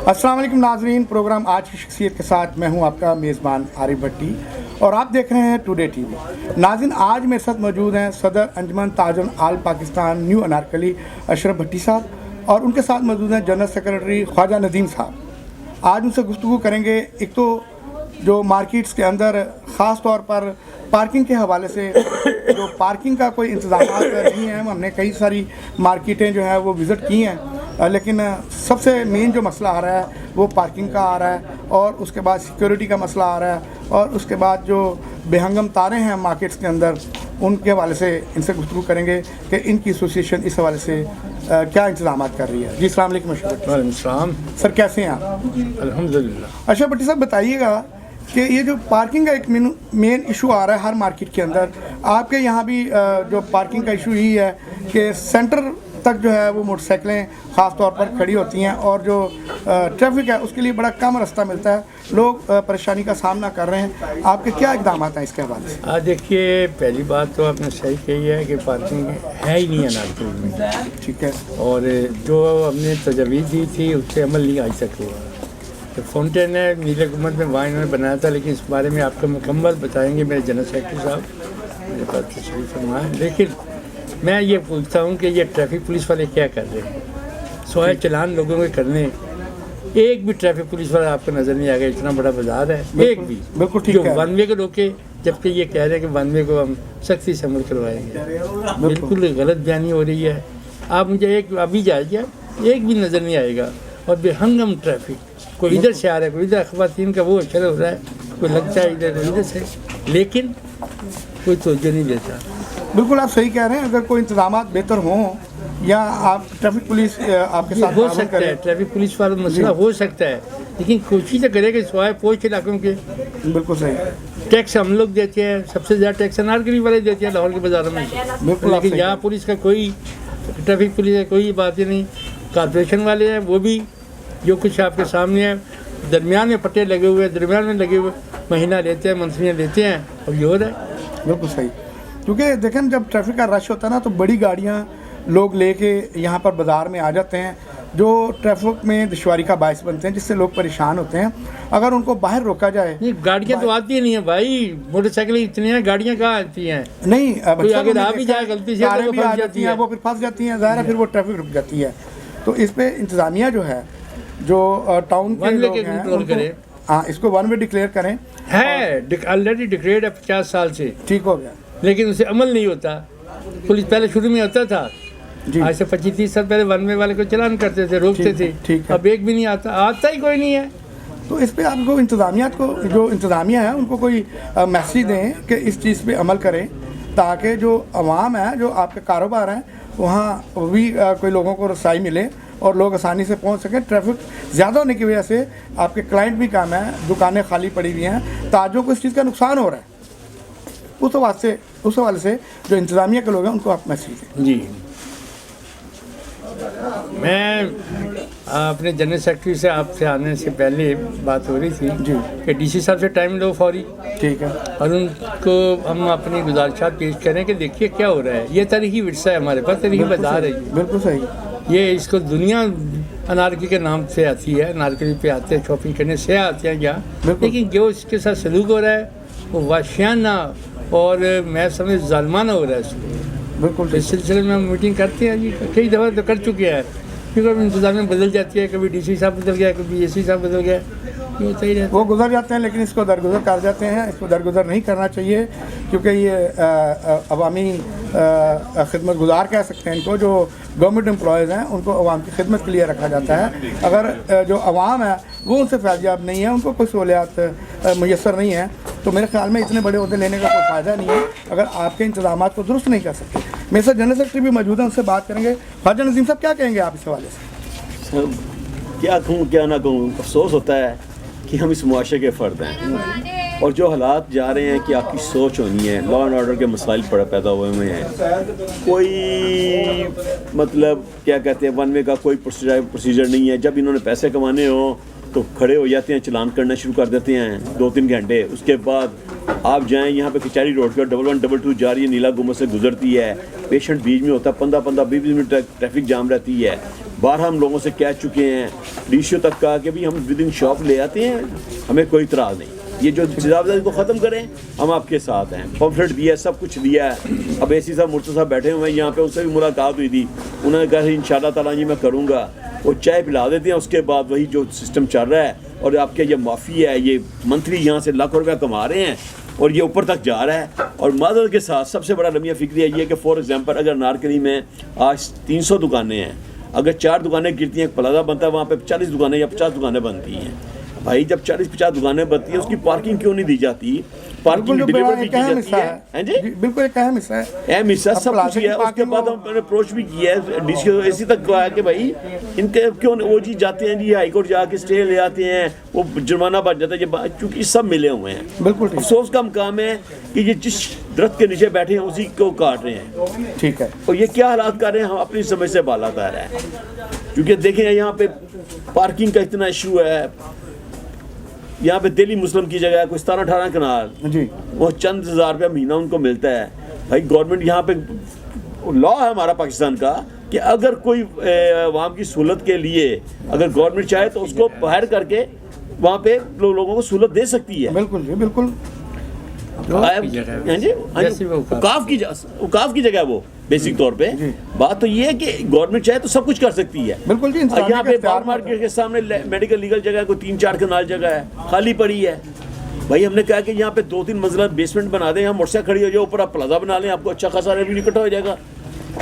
अस्सलाम वालेकुम नाजरीन, प्रोग्राम आज की शख्सियत के साथ मैं हूं आपका मेज़बान आरिफ भट्टी और आप देख रहे हैं टुडे टीवी। नाज़रीन, आज मेरे साथ मौजूद हैं सदर अंजुमन ताजुल आल पाकिस्तान न्यू अनारकली अशरफ भट्टी साहब और उनके साथ मौजूद हैं जनरल सेक्रेटरी ख्वाजा नदीम साहब। आज उनसे गुफ्तगू करेंगे एक तो जो मार्केट्स के अंदर ख़ास तौर पर पार्किंग के हवाले से जो पार्किंग का कोई इंतज़ाम नहीं है। हमने कई सारी मार्केटें जो है वो विज़िट की हैं, लेकिन सबसे मेन जो मसला आ रहा है वो पार्किंग का आ रहा है और उसके बाद सिक्योरिटी का मसला आ रहा है और उसके बाद जो बेहंगम तारे हैं मार्केट्स के अंदर उनके हवाले से इनसे गुफ्तगू करेंगे कि इनकी एसोसिएशन इस हवाले से क्या इंतजाम कर रही है। जी अस्सलाम वालेकुम अशरफ भट्टी सलाम सर, कैसे हैं आप? अल्हम्दुलिल्लाह। अशरफ भट्टी साहब, बताइएगा कि ये जो पार्किंग का एक मेन इशू आ रहा है हर मार्केट के अंदर, आपके यहाँ भी जो पार्किंग का इशू यही है कि सेंटर तक जो है वो मोटरसाइकिलें ख़ास तौर पर खड़ी होती हैं और जो ट्रैफिक है उसके लिए बड़ा कम रास्ता मिलता है, लोग परेशानी का सामना कर रहे हैं। आपके क्या इक़दाम हैं इसके हवाले से? देखिए, पहली बात तो आपने सही कही है कि पार्किंग है ही नहीं अनारकली में, ठीक है, और जो हमने तजवीज़ दी थी उससे अमल नहीं आज तक हुआ। तो फाउंटेन है नीले हुकूमत में, वहाँ इन्होंने बनाया था, लेकिन इस बारे में आपको मुकम्मल बताएंगे मेरे जनरल सेक्रेटरी साहब, मेरे पास तशरीफ़ फरमा है। लेकिन मैं ये पूछता हूँ कि ये ट्रैफिक पुलिस वाले क्या कर रहे हैं? सोए चलान लोगों के करने, एक भी ट्रैफिक पुलिस वाला आपको नज़र नहीं आएगा। इतना बड़ा बाजार है, एक भी बिल्कुल ठीक जो है, वन वे को रोके, जबकि ये कह रहे हैं कि वन वे को हम सख्ती से अमल करवाएंगे। बिल्कुल गलत बयानी हो रही है। आप मुझे एक अभी जाइए, एक भी नज़र नहीं आएगा और बेहंगम ट्रैफिक, कोई इधर से आ रहा है, कोई इधर, ख़वातीन का वो अशर हो रहा है, कोई लगता है इधर कोई इधर से, लेकिन कोई तवज्जो नहीं देता। बिल्कुल आप सही कह रहे हैं। अगर कोई इंतजाम बेहतर हों या आप ट्रैफिक पुलिस आपके साथ हो सकता है, ट्रैफिक पुलिस वाला मसला हो सकता है, लेकिन कोशिश तो करें कि स्वाय पोस्ट इलाकों के बिल्कुल सही टैक्स हम लोग देते हैं, सबसे ज़्यादा टैक्स अनारकली वाले देते हैं लाहौर के बाज़ारों में। बिल्कुल, लेकिन यहाँ पुलिस का कोई, ट्रैफिक पुलिस का कोई बात ही नहीं। कॉर्पोरेशन वाले हैं वो भी जो कुछ आपके सामने है, दरमियान में पट्टे लगे हुए, दरमियान में लगे हुए, महीना लेते हैं, मंथलियाँ लेते हैं और ये हो रहा है। बिल्कुल सही, क्योंकि देखें जब ट्रैफिक का रश होता है ना तो बड़ी गाड़ियाँ लोग लेके यहाँ पर बाज़ार में आ जाते हैं, जो ट्रैफिक में दुश्वारी का बायस बनते हैं, जिससे लोग परेशान होते हैं। अगर उनको बाहर रोका जाए, ये गाड़ियाँ तो आती नहीं है भाई, मोटरसाइकिल इतनी हैं, गाड़ियाँ कहाँ आती हैं? नहीं, कोई अगर आ भी जाए गलती से कारें तो भी आ फंस जाती हैं, वो फिर फंस जाती हैं, ज़ाहिर है फिर वो ट्रैफिक रुक जाती है। तो इस पे इंतज़ामिया जो है, जो टाउन के लोग हैं उनको, हाँ, इसको वन वे डिक्लेयर करें है, ऑलरेडी डिक्लेयर्ड है 50 साल से, ठीक हो गया, लेकिन उसे अमल नहीं होता। पुलिस पहले शुरू में होता था, आज से 25-30 साल पहले वन वे वाले को चलान करते थे, रोकते थे, ठीक है। अब एक भी नहीं आता ही कोई नहीं है। तो इस पे आपको इंतज़ामिया को, जो इंतज़ामिया है उनको कोई मैसेज दें कि इस चीज़ पे अमल करें, ताकि जो अवाम है, जो आपके कारोबार हैं, वहाँ भी कोई लोगों को रसाई मिले और लोग आसानी से पहुंच सकें। ट्रैफिक ज़्यादा होने की वजह से आपके क्लाइंट भी कम है, दुकानें खाली पड़ी हुई हैं, ताजों को इस चीज़ का नुकसान हो रहा है। उस हवाले से जो इंतज़ामिया के लोग हैं उनको आप मैसेज दें। जी, मैं अपने जनरल सेक्रेटरी से आपसे आने से पहले बात हो रही थी जी कि डीसी साहब से टाइम लो फौरी, ठीक है, और उनको हम अपनी गुजारिशात पेश करें कि देखिए क्या हो रहा है। ये तारीखी विरसा है हमारे पास, तारीखी बाजार है, बिल्कुल सही। ये इसको दुनिया अनारकली के नाम से आती है, अनारकली पे आते हैं शॉपिंग करने से आते हैं यहाँ, लेकिन जो इसके साथ सलूक हो रहा है वो वाशियाना और मैं समझ जालमाना हो रहा है इसको। बिल्कुल, इस सिलसिले में हम मीटिंग करते हैं जी, कई दफ़ा तो कर चुके हैं, क्योंकि इंतज़ामिया बदल जाती है, कभी डीसी साहब बदल गया, कभी एसी साहब बदल गया, ये होता ही रहता है। वो गुजर जाते हैं, लेकिन इसको दरगुजर कर जाते हैं। इसको दरगुजर नहीं करना चाहिए, क्योंकि ये अवामी खिदमत गुजार कह सकते हैं इनको, जो गवर्नमेंट एम्प्लॉयज़ हैं उनको अवाम की खिदमत के लिए रखा जाता है। अगर जो अवाम है वो उनसे फैज़याब नहीं है, उनको कोई सहूलियात मैसर नहीं है, तो मेरे ख्याल में इतने बड़े अहदे लेने का कोई फ़ायदा नहीं है अगर आपके इंतजाम को दुरुस्त नहीं कर सकते। मेरे साथ जनरल सेक्रेटरी भी मौजूद हैं, उनसे बात करेंगे। ख्वाजा नदीम साहब, क्या कहेंगे आप इस हवाले से? क्या कहूँ क्या ना कहूँ, अफसोस होता है कि हम इस मुआशरे के फ़र्द हैं और जो हालात जा रहे हैं कि आपकी सोच होनी है। लॉ एंड ऑर्डर के मसाइल पैदा हुए हुए हैं, कोई मतलब क्या कहते हैं, वन वे का कोई प्रोसीजर नहीं है। जब इन्होंने पैसे कमाने हो तो खड़े हो जाते हैं, चलान करना शुरू कर देते हैं 2-3 घंटे। उसके बाद आप जाएं यहाँ पे कचहरी रोड पर 1122 जा रही है, नीला गुम्बद से गुजरती है, पेशेंट बीच में होता है, 15-20 मिनट ट्रैफिक जाम रहती है। बाहर हम लोगों से कह चुके हैं, डीसीओ तक कहा कि भाई हम विद इन शॉप ले आते हैं, हमें कोई इतराज़ नहीं, ये जो जिजाबाजी को ख़त्म करें, हम आपके साथ हैं। पम्फलेट दिया है, सब कुछ दिया है। अब एसी साहब मुर्तज़ा साहब बैठे हुए हैं यहाँ पे, उनसे भी मुलाकात हुई थी, उन्होंने कहा इंशाअल्लाह ताला जी मैं करूँगा। वो चाय पिला देते हैं, उसके बाद वही जो सिस्टम चल रहा है, और आपके ये माफ़ी है, ये मंत्री यहाँ से लाखों रुपया कमा रहे हैं और ये ऊपर तक जा रहा है। और मादर के साथ सबसे बड़ा लम्हा फ़िक्र ये है कि फॉर एग्जांपल अगर नारकली में आज 300 दुकानें हैं, अगर 4 दुकानें गिरती हैं, एक प्लाजा बनता है, वहाँ पे 40 दुकानें या 50 दुकानें बनती हैं। भाई जब 40-50 दुकानें बनती हैं, उसकी पार्किंग क्यों नहीं दी जाती? पार्किंग डिलीवर भी की जाती है। हैं जी, बिल्कुल एक अहम हिस्सा है, अहम हिस्सा सब कुछ है। उसके बाद हमने अप्रोच भी किया है, डीसी ऐसी तक कहा है कि भाई इनके क्यों वो जी जाते हैं जी हाई कोर्ट जाके स्टे ले आते हैं, वो जुर्माना बन जाता है, क्योंकि सब मिले हुए हैं। बिल्कुल ठीक। अफसोस का काम है कि ये जिस दरख्त के नीचे बैठे हैं उसी को काट रहे हैं। ठीक है। और ये क्या हालात कर रहे हैं, हम अपनी समझ से बालातर है। क्योंकि देखें यहाँ पे पार्किंग का इतना इशू है, यहाँ पे दिल्ली मुस्लिम की जगह है, कोई 17-18 कनाल जी, वो चंद हज़ार रुपया महीना उनको मिलता है। भाई गवर्नमेंट यहाँ पे लॉ है हमारा पाकिस्तान का कि अगर कोई वहाँ की सहूलत के लिए अगर गवर्नमेंट चाहे तो उसको हायर करके वहाँ पे लोगों को सहूलत दे सकती है। बिल्कुल जी, बिल्कुल। उकाफ की जगह वो बेसिक तौर पे बात तो ये है कि गवर्नमेंट चाहे तो सब कुछ कर सकती है। बिल्कुल जी। यहाँ पे बार मार्केट के सामने मेडिकल लीगल जगह कोई 3-4 कनाल जगह है खाली पड़ी है। भाई हमने कहा कि यहाँ पे 2-3 मंजिला बेसमेंट बना दें, यहाँ मोटरसाइकिल खड़ी हो जाए, ऊपर आप प्लाजा बना लें, आपको अच्छा खासा रेवेन्यू इकट्ठा हो जाएगा।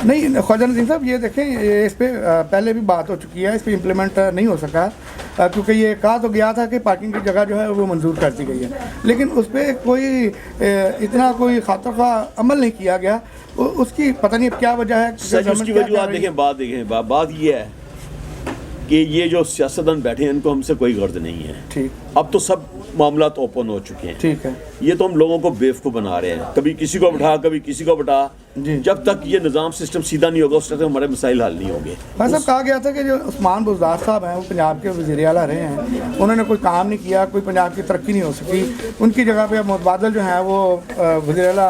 नहीं ख्वाजा नज़ीम साहब, ये देखें, ये इस पे पहले भी बात हो चुकी है, इस पे इम्प्लीमेंट नहीं हो सका, क्योंकि ये कहा तो गया था कि पार्किंग की जगह जो है वो मंजूर कर दी गई है, लेकिन उस पर कोई इतना कोई खातरखा अमल नहीं किया गया। उसकी पता नहीं क्या वजह है। सर उसकी वजह आप देखें, बात ये है कि ये जो सियासतदान बैठे हैं इनको हमसे कोई गर्ज नहीं है। ठीक। अब तो सब मामला तो ओपन हो चुके हैं। ठीक है। ये तो हम लोगों को बेवकूफ़ बना रहे हैं, कभी किसी को बिठा कभी किसी को बिठा। जब तक ये निज़ाम सिस्टम सीधा नहीं होगा उस तक हमारे मसाइल हल नहीं होंगे। भाई साहब, कहा गया था कि जो उस्मान बुज़दार साहब हैं वो पंजाब के वज़ीर आला रहे हैं, उन्होंने कोई काम नहीं किया, कोई पंजाब की तरक्की नहीं हो सकी, उनकी जगह पे अब मुतबादल जो है वो वज़ीर आला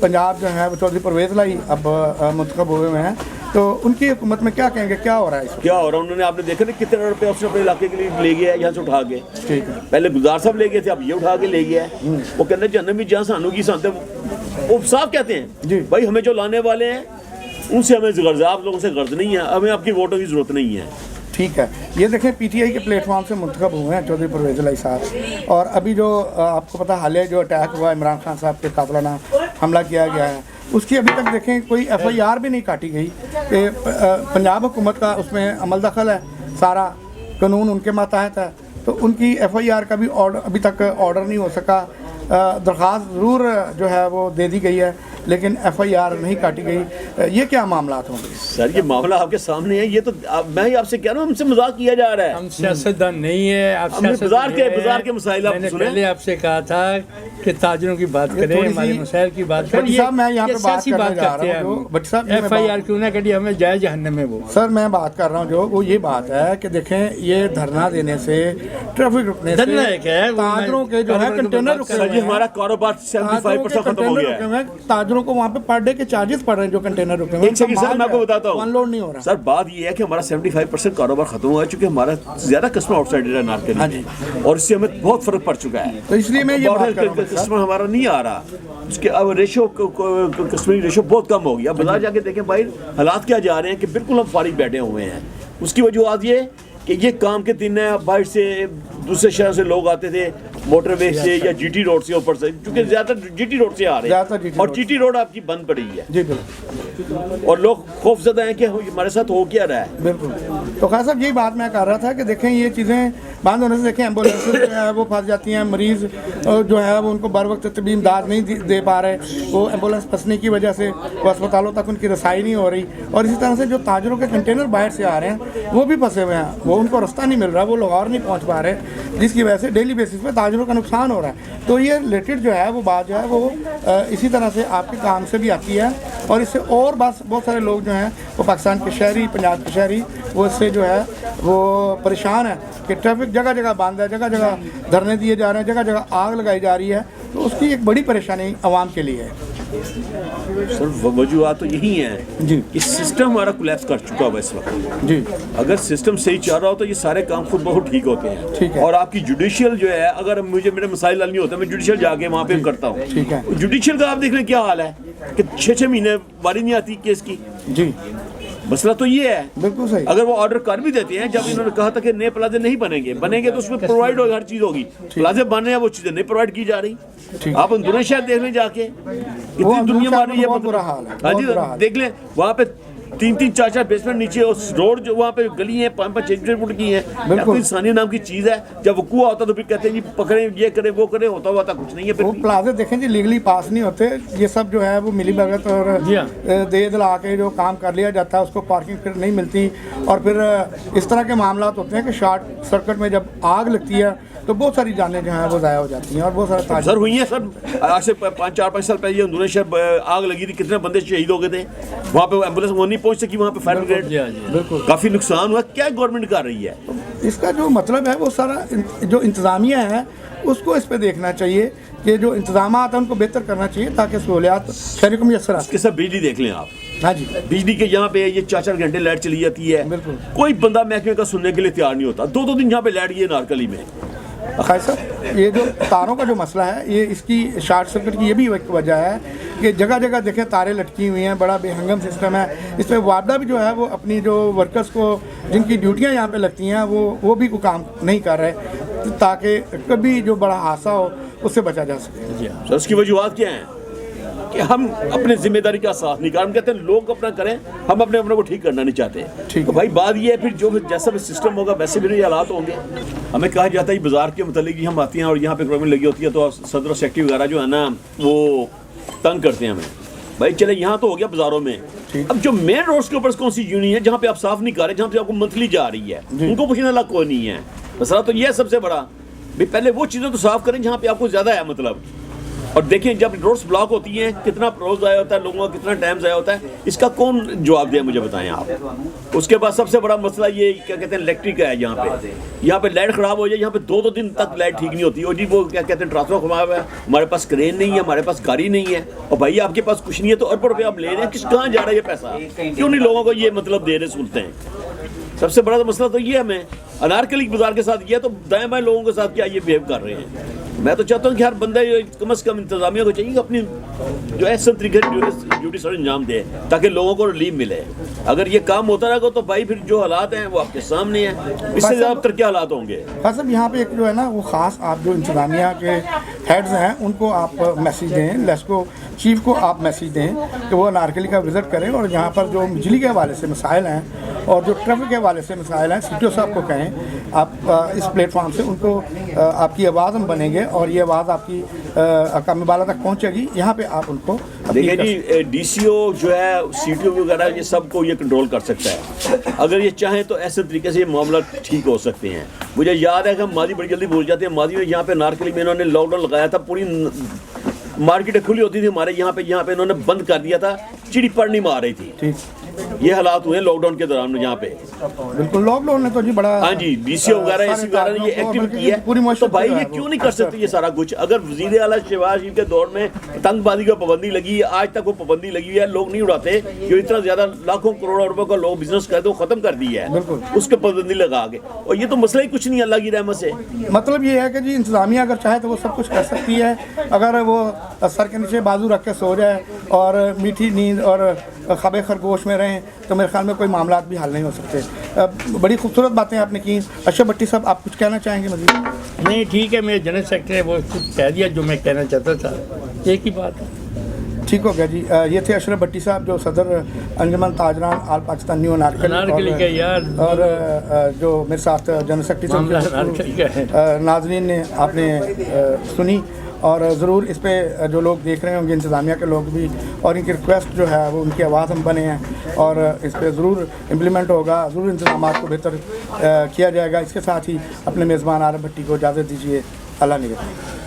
पंजाब जो है वो चौधरी परवेज़ लाई अब मुंतखब हुए हैं, तो उनकी हुकूमत में क्या कहेंगे, क्या हो रहा है इसमें? क्या हो रहा है? उन्होंने आपने देखा ना कितने रुपये उसने अपने इलाके के लिए ले गया है यहाँ से उठा के। ठीक है। पहले गुजार साहब ले गए थे, अब ये उठा के ले गया है। वो कहते हैं जन्नत भी जहाँ सानू की सांते, वो साफ कहते हैं भाई हमें जो लाने वाले हैं उनसे हमें गर्ज है, आप लोगों से गर्ज नहीं है, हमें आपकी वोटों की ज़रूरत नहीं है। ठीक है। ये देखें, पीटीआई के प्लेटफॉर्म से मुंतखब हुए हैं चौधरी परवेज़ लाई साहब, और अभी जो आपको पता हालिया जो अटैक हुआ इमरान खान साहब के कातलाना हमला किया गया है, उसकी अभी तक देखें कोई FIR भी नहीं काटी गई कि पंजाब हुकूमत का उसमें अमल दखल है, सारा कानून उनके मातहत है, तो उनकी FIR का भी ऑर्डर अभी तक ऑर्डर नहीं हो सका। दरख्वास्त ज़रूर जो है वो दे दी गई है, लेकिन FIR नहीं काटी गई। ये क्या मामला होंगे? सर ये मामला आपके सामने है, ये तो मैं ही आपसे कह रहा हूँ, हमसे मजाक किया जा रहा है। हम सियासतदान नहीं है, आप बाजार के मसाइल आप मैंने पहले आपसे कहा था कि ताजरों की बात करें, हमारे मसाइल की बात करें। साहब मैं यहाँ पे बात करते हैं, FIR क्यों ना करिए, हमें जाए जहन्नम में वो। सर मैं बात कर रहा हूँ जो वो ये बात है कि देखें, ये धरना देने से, ट्रैफिक रुकने से, ताजरों के जो है कंटेनर रुके, हमारा कारोबार 75% खत्म हो गया है। ताजरों को वहाँ पे पर डे के चार्जेस पड़ रहे हैं जो कंटेनर रुके हुए हैं। सर मैं आपको बताता हूँ, अनलोड नहीं हो रहा। सर बात ये है कि हमारा 75% कारोबार खत्म हुआ है, चूंकि हमारा ज्यादा कस्टमर आउटसाइडर है नारकली, और इससे हमें बहुत फर्क पड़ चुका है। तो इसलिए मैं ये बात कर रहा हूं, कस्टमर हमारा नहीं आ रहा, उसके अब रेशो कस्टमर रेशो बहुत कम हो गया। बाजार जाके देखें भाई हालात क्या जा रहे हैं कि बिल्कुल हम फारिग बैठे हुए हैं। उसकी वजह ये कि ये काम के दिन है, बाहर से दूसरे शहर से लोग आते थे, मोटरवे से या GT रोड से ऊपर से, क्योंकि ज्यादातर GT रोड से आ रहे हैं, और GT रोड आपकी बंद पड़ी है जी बिल्कुल, और लोग खौफजदा हैं कि हमारे साथ हो क्या रहा है। बिल्कुल। तो खास साहब यही बात मैं कर रहा था कि देखें ये चीज़ें बंद होने से देखें एम्बुलेंस जो है वो फंस जाती हैं, मरीज़ जो है वो उनको बर वक्त तबी इमदाद नहीं दे पा रहे, वो एम्बुलेंस फंसने की वजह से वो अस्पतालों तक उनकी रसाई नहीं हो रही, और इसी तरह से जो ताजरों के कंटेनर बाहर से आ रहे हैं वो भी फंसे हुए हैं, वो उनको रास्ता नहीं मिल रहा, वो लाहौर नहीं पहुँच पा रहे, जिसकी वजह से डेली बेसिस पे ताजरों का नुकसान हो रहा है। तो ये रिलेटेड जो है वो बात जो है वो इसी तरह से आपके काम से भी आती है, और इससे और बहुत सारे लोग जो हैं वो पाकिस्तान के शहरी, पंजाब के शहरी, वो इससे जो है वो परेशान है कि ट्रैफिक जगह जगह बंद है, जगह जगह धरने दिए जा रहे हैं, जगह जगह आग लगाई जा रही है, तो उसकी एक बड़ी परेशानी आवाम के लिए है। سر وجوہات تو یہی ہیں جی کہ سسٹم ہمارا کولیپس کر چکا ہوا اس وقت. جی اگر سسٹم صحیح چل رہا ہو تو یہ سارے کام خود بہت ٹھیک ہوتے ٹھیک ہیں. ہے. اور آپ کی جوڈیشل جو ہے, اگر مجھے میرے مسائل حل نہیں ہوتے, میں جوڈیشل جا کے وہاں پہ کرتا ہوں. ٹھیک ہے. جوڈیشل کا آپ دیکھ لیں کیا حال ہے کہ 6 مہینے باری نہیں آتی کیس کی. جی مسئلہ تو یہ ہے. بالکل صحیح. اگر وہ آرڈر کر بھی دیتے ہیں, جب انہوں نے کہا تھا کہ نئے پلازے نہیں بنیں گے تو اس میں پرووائڈ ہوگی, ہر چیز ہوگی. پلازے بن رہے ہیں, وہ چیزیں نہیں پرووائڈ کی جا رہی. آپ اندرون شہر دیکھ لیں جا کے, کتنی دنیا مار رہی ہے. بہت برا حال ہے. ہاں جی دیکھ لیں وہاں پہ 3-4 بیسمنٹ نیچے, اس روڈ جو وہاں پہ گلی ہیں 5-6 فٹ کی ہیں. بالکل انسانی نام کی چیز ہے. جب وقوع ہوتا تو پھر کہتے ہیں جی پکڑیں, یہ کریں وہ کریں, ہوتا ہوا تھا کچھ نہیں ہے. وہ پلازے دیکھیں جی لیگلی پاس نہیں ہوتے. یہ سب جو ہے وہ ملی بھگت اور دے دلا کے جو کام کر لیا جاتا ہے, اس کو پارکنگ پھر نہیں ملتی. اور پھر اس طرح کے معاملات ہوتے ہیں کہ شارٹ سرکٹ میں جب آگ لگتی ہے تو بہت ساری جانیں جو ہیں وہ ضائع ہو جاتی ہیں, اور بہت سارے سر ہوئی ہیں. سر آج سے 4-5 سال پہلے اندرون شہر آگ لگی تھی, کتنے بندے شہید ہو گئے تھے. وہاں پہ ایمبولینس وہ نہیں پہنچ سکی, وہاں پہ فائر بریگیڈ, بالکل کافی نقصان ہوا. کیا گورنمنٹ کر رہی ہے اس کا جو مطلب ہے وہ سارا جو انتظامیہ ہے اس کو اس پہ دیکھنا چاہیے کہ جو انتظامات ہیں ان کو بہتر کرنا چاہیے تاکہ سہولیات شہری کو میسر آ اس کے ساتھ بجلی دیکھ لیں آپ. ہاں جی بجلی کے یہاں پہ یہ 4 گھنٹے لائٹ چلی جاتی ہے. بالکل. کوئی بندہ محکمے کا سننے کے لیے تیار نہیں ہوتا. 2 دن یہاں پہ لائٹ گئی ہے نارکلی میں. خیر صاحب, یہ جو تاروں کا جو مسئلہ ہے, یہ اس کی شارٹ سرکٹ کی یہ بھی ایک وجہ ہے کہ جگہ جگہ دیکھیں تاریں لٹکی ہوئی ہیں, بڑا بے ہنگم سسٹم ہے. اس میں وابڈہ بھی جو ہے وہ اپنی جو ورکرز کو جن کی ڈیوٹیاں یہاں پہ لگتی ہیں وہ بھی کوئی کام نہیں کر رہے تاکہ کبھی جو بڑا حادثہ ہو اس سے بچا جا سکے. سر اس کی وجوہات کیا ہیں کہ ہم اپنے ذمہ داری کا ساتھ نہیں کر. ہم کہتے ہیں لوگ اپنا کریں, ہم اپنے کو ٹھیک کرنا نہیں چاہتے. تو بھائی بات یہ ہے پھر جو جیسا بھی سسٹم ہوگا ویسے بھی حالات ہوں گے. ہمیں کہا جاتا ہے بازار کے متعلق ہم آتے ہیں اور یہاں پہ پروگرام لگی ہوتی ہے تو صدر اور سیکٹری وغیرہ جو ہے نا وہ تنگ کرتے ہیں ہمیں. بھائی چلے یہاں تو ہو گیا بازاروں میں. اب جو مین روڈس کے اوپر کون سی یونین ہے جہاں پہ آپ صاف نہیں کر رہے, جہاں پہ آپ کو منتھلی جا رہی ہے, ان کو پوچھنے والا کوئی نہیں ہے. مسئلہ تو یہ ہے سب سے بڑا, بھائی پہلے وہ چیزیں تو صاف کریں جہاں پہ آپ کو زیادہ ہے مطلب. اور دیکھیں جب روڈس بلاک ہوتی ہیں کتنا روز ضائع ہوتا ہے, لوگوں کا کتنا ٹائم ضائع ہوتا ہے. اس کا کون جواب دے مجھے بتائیں آپ. اس کے بعد سب سے بڑا مسئلہ یہ کیا کہتے ہیں الیکٹرک کا ہے. یہاں پہ لائٹ خراب ہو جائے, یہاں پہ 2 دن تک لائٹ ٹھیک نہیں ہوتی. اور جی وہ کیا کہتے ہیں ٹرانسفارمر خراب ہے, ہمارے پاس کرین نہیں ہے, ہمارے پاس گاڑی نہیں ہے. اور بھائی آپ کے پاس کچھ نہیں ہے تو اربوں روپے آپ لے رہے ہیں, کہاں جا رہا ہے یہ پیسہ, کیوں نہیں لوگوں کو یہ مطلب دے رہے سنتے ہیں. سب سے بڑا مسئلہ تو یہ ہمیں انارکلی بازار کے ساتھ یہ تو دائیں بائیں لوگوں کے ساتھ کیا یہ بہیو کر رہے ہیں. میں تو چاہتا ہوں کہ ہر بندہ کم از کم انتظامیہ کو چاہیے کہ اپنی جو احسن طریقے ڈیوٹی سر انجام دے تاکہ لوگوں کو ریلیف ملے. اگر یہ کام ہوتا رہے گا تو بھائی پھر جو حالات ہیں وہ آپ کے سامنے ہیں, اس سے زیادہ تر کیا حالات ہوں گے. صاحب یہاں پہ ایک جو ہے نا وہ خاص آپ جو انتظامیہ کے ہیڈز ہیں ان کو آپ میسیج دیں, لیسکو چیف کو آپ میسیج دیں کہ وہ انارکلی کا وزٹ کریں اور یہاں پر جو بجلی کے حوالے سے مسائل ہیں اور جو ٹریفک کے حوالے سے مسائل ہیں سی ٹی او صاحب کو کہیں آپ اس پلیٹ فارم سے ان کو آپ کی آواز ہم بنیں گے اور یہ آواز آپ کی حکام بالا تک پہنچے گی. یہاں پہ آپ ان کو دیکھیں جی ڈی سی او جو ہے سی ٹی او وغیرہ یہ سب کو یہ کنٹرول کر سکتا ہے. اگر یہ چاہیں تو ایسے طریقے سے یہ معاملہ ٹھیک ہو سکتے ہیں. مجھے یاد ہے کہ ہم ماضی بڑی جلدی بھول جاتے ہیں. ماضی میں یہاں پہ نارکلی میں انہوں نے لاک ڈاؤن لگایا تھا, پوری مارکیٹیں کھلی ہوتی تھی ہمارے یہاں پہ انہوں نے بند کر دیا تھا, چڑی پڑ نہیں مار رہی تھی. یہ حالات ہوئے لاک ڈاؤن کے دوران یہاں پہ. بالکل لاک ڈاؤن نے تو جی بڑا, ہاں جی ڈی سی او وغیرہ اسی وغیرہ نے یہ ایکٹیو کی ہے. تو بھائی یہ کیوں نہیں کر سکتے یہ سارا کچھ. اگر وزیر اعلیٰ شہباز شریف کے دور میں پتنگ بازی کا پابندی لگی ہے, آج تک وہ پابندی لگی ہے, لوگ نہیں اڑاتے. جو اتنا زیادہ لاکھوں کروڑوں روپے کا لوگ بزنس کرتے وہ ختم کر دی ہے اس کے پابندی لگا کے. اور یہ تو مسئلہ ہی کچھ نہیں اللہ کی رحمت سے. مطلب یہ ہے کہ جی انتظامیہ اگر چاہے تو وہ سب کچھ کر سکتی ہے. اگر وہ سر کے نیچے بازو رکھ کے سو جائے اور میٹھی نیند اور خواب خرگوش میں رہیں تو میرے خیال میں کوئی معاملات بھی حل نہیں ہو سکتے. بڑی خوبصورت باتیں آپ نے کی. اشرف بھٹی صاحب آپ کچھ کہنا چاہیں گے مزید؟ نہیں ٹھیک ہے, میرے جنرل سیکرٹری نے وہ کچھ کہہ دیا جو میں کہنا چاہتا تھا, ایک ہی بات ہے. ٹھیک ہو گیا جی. یہ تھے اشرف بھٹی صاحب جو صدر انجمن تاجران آل پاکستان نیو انارکلی کا یار, اور جو میرے ساتھ جنرل سیکرٹری ناظرین نے آپ نے سنی. اور ضرور اس پہ جو لوگ دیکھ رہے ہوں گے انتظامیہ کے لوگ بھی, اور ان کی ریکویسٹ جو ہے وہ ان کی آواز ہم بنے ہیں اور اس پہ ضرور امپلیمنٹ ہوگا, ضرور انتظامات کو بہتر کیا جائے گا. اس کے ساتھ ہی اپنے میزبان عارف بھٹی کو اجازت دیجیے. اللہ نگہدار.